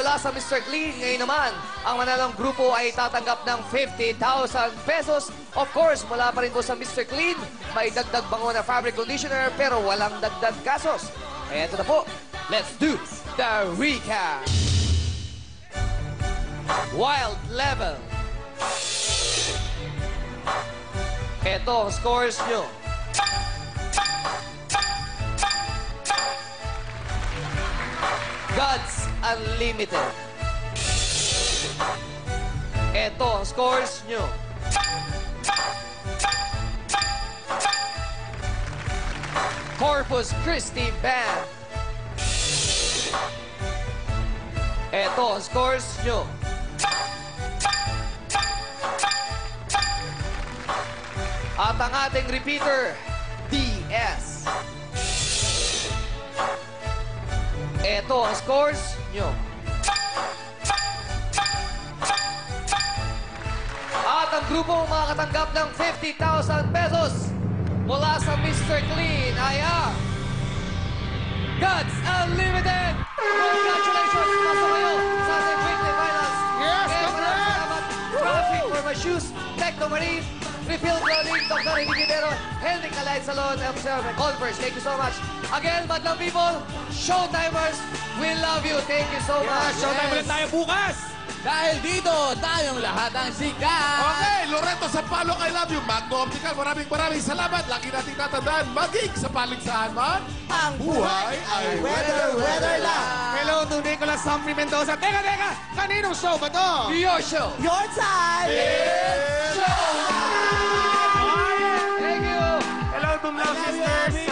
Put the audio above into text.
mula sa Mr. Clean. Ngayon naman, ang manalong grupo ay tatanggap ng 50,000 pesos. Of course, mula pa rin po sa Mr. Clean, may dagdag bango na fabric conditioner pero walang dagdag gasos. Kaya ito na po, let's do the recap. Wild level. Ito ang scores nyo. Gods Unlimited. Ito ang scores nyo. Corpus Christi Band. Ito ang scores nyo. At ang ating repeater, DS. Ito ang scores nyo. At ang grupo makakatanggap ng 50,000 pesos mula sa Mr. Clean ay ang Gods Unlimited! Congratulations! Pasok kayo sa ating weekly finals! Yes, Maraming salamat, Traffic for my shoes, Tecno Marine, Refill Clothing, Dr. Eddie Guidero, Henry Calais Salon, and Converse. Thank you so much. Again, Madlang people, Showtimers, we love you. Thank you so much. Showtime ulit tayo bukas! Dahil dito, tayong lahat ang sikat! Okay, Loreto Sampaloc, I love you. Magno Optical, maraming salamat. Lagi nating tatandaan, maging sa paligsahan man, Ang buhay ay weather lang! Hello to Nicolas Humphrey Mendoza. Teka! Kaninong show ba to? Your show. Your time! It's showtime! Thank you. Hello to Love Sisters.